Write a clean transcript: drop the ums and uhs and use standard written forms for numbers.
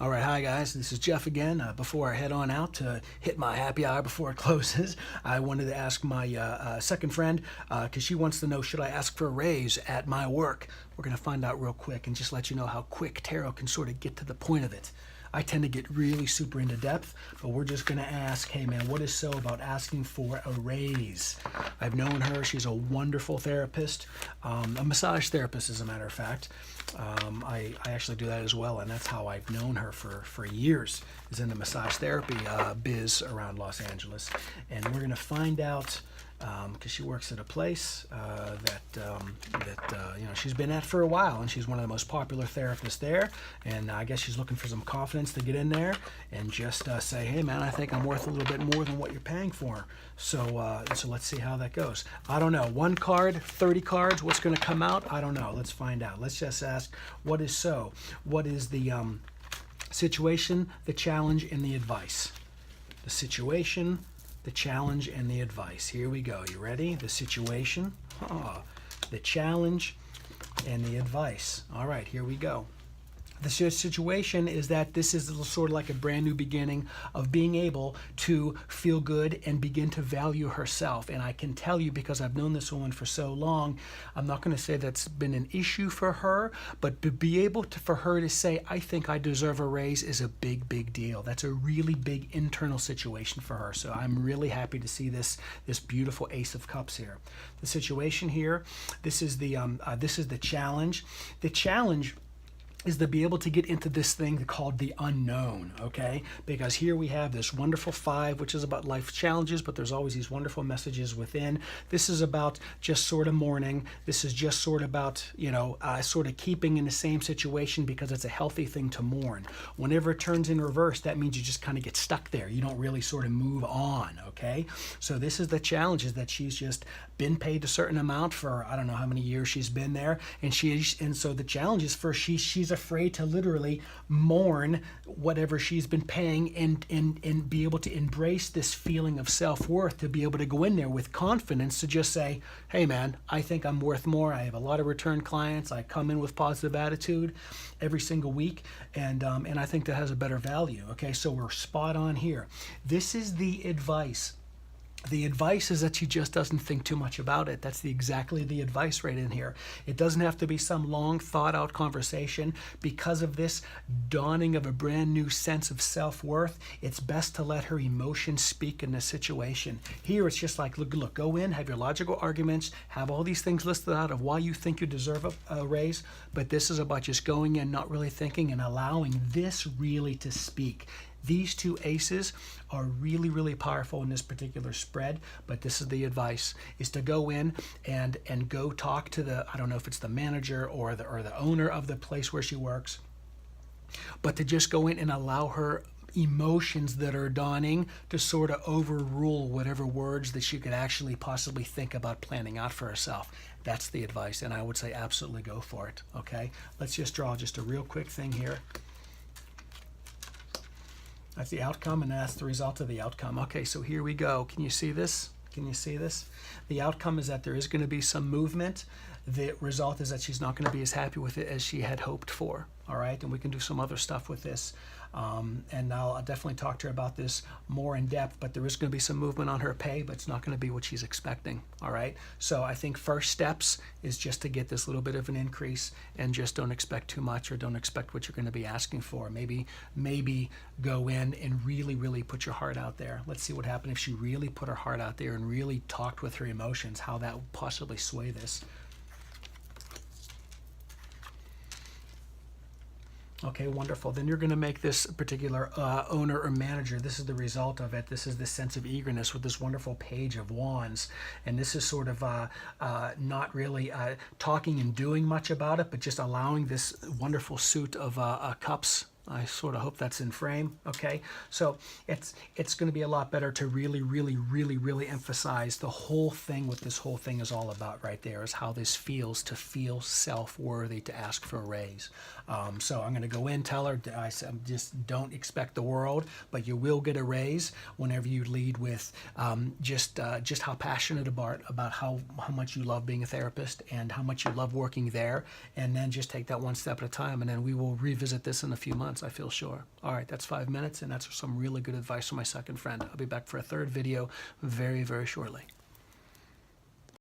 All right, hi guys, this is Jeff again. Before I head on out to hit my happy hour before it closes, I wanted to ask my second friend, because she wants to know, should I ask for a raise at my work? We're going to find out real quick and just let you know how quick tarot can sort of get to the point of it. I tend to get really super into depth, but we're just going to ask, hey man, what is so about asking for a raise? I've known her. She's a wonderful therapist, a massage therapist, as a matter of fact. I actually do that as well, and that's how I've known her for years, is in the massage therapy biz around Los Angeles. And we're going to find out, because she works at a place that she's been at for a while, and she's one of the most popular therapists there. And I guess she's looking for some confidence to get in there and just say, hey man, I think I'm worth a little bit more than what you're paying for. So let's see how that goes. I don't know. 1 card, 30 cards. What's going to come out? I don't know. Let's find out. Let's just ask, what is so? What is the situation, the challenge, and the advice? The situation, the challenge, and the advice. Here we go. You ready? The situation, the challenge, and the advice. All right, here we go. The situation is that this is sort of like a brand new beginning of being able to feel good and begin to value herself. And I can tell you, because I've known this woman for so long, I'm not going to say that's been an issue for her, but to be able to, for her to say, I think I deserve a raise, is a big, big deal. That's a really big internal situation for her. So I'm really happy to see this beautiful Ace of Cups here. The situation here, this is the challenge. The challenge is to be able to get into this thing called the unknown, okay? Because here we have this wonderful 5, which is about life challenges, but there's always these wonderful messages within. This is about just sort of mourning. This is just sort of about, sort of keeping in the same situation, because it's a healthy thing to mourn. Whenever it turns in reverse, that means you just kind of get stuck there. You don't really sort of move on, okay? So this is the challenge, is that she's just been paid a certain amount for, I don't know how many years she's been there, and so the challenge is for she's afraid to literally mourn whatever she's been paying, and be able to embrace this feeling of self-worth, to be able to go in there with confidence to just say, hey man, I think I'm worth more. I have a lot of return clients. I come in with positive attitude every single week, and I think that has a better value. Okay, so we're spot on here. This is the advice. The advice is that she just doesn't think too much about it. That's exactly the advice right in here. It doesn't have to be some long thought out conversation. Because of this dawning of a brand new sense of self-worth, it's best to let her emotions speak in this situation. Here it's just like, look, go in, have your logical arguments, have all these things listed out of why you think you deserve a raise, but this is about just going in, not really thinking, and allowing this really to speak. These 2 aces are really, really powerful in this particular spread, but this is the advice, is to go in and go talk to the, I don't know if it's the manager or the owner of the place where she works, but to just go in and allow her emotions that are dawning to sort of overrule whatever words that she could actually possibly think about planning out for herself. That's the advice, and I would say absolutely go for it, okay? Let's just draw just a real quick thing here. That's the outcome, and that's the result of the outcome. Okay, so here we go. Can you see this? Can you see this? The outcome is that there is going to be some movement. The result is that she's not going to be as happy with it as she had hoped for. All right, and we can do some other stuff with this. And I'll definitely talk to her about this more in depth, but there is going to be some movement on her pay, but it's not going to be what she's expecting. All right, so I think first steps is just to get this little bit of an increase, and just don't expect too much, or don't expect what you're going to be asking for. Maybe go in and really, really put your heart out there. Let's see what happened if she really put her heart out there and really talked with her emotions, how that would possibly sway this. Okay, wonderful. Then you're going to make this particular owner or manager, this is the result of it. This is this sense of eagerness with this wonderful Page of Wands. And this is sort of not really talking and doing much about it, but just allowing this wonderful suit of cups. I sort of hope that's in frame, okay? So it's going to be a lot better to really, really, really, really emphasize the whole thing. What this whole thing is all about right there is how this feels to feel self-worthy to ask for a raise. So I'm going to go in, tell her, I just don't expect the world, but you will get a raise whenever you lead with just how passionate about how much you love being a therapist and how much you love working there, and then just take that one step at a time, and then we will revisit this in a few months. response, I feel sure. All right, that's 5 minutes, and that's some really good advice from my second friend. I'll be back for a third video very, very shortly.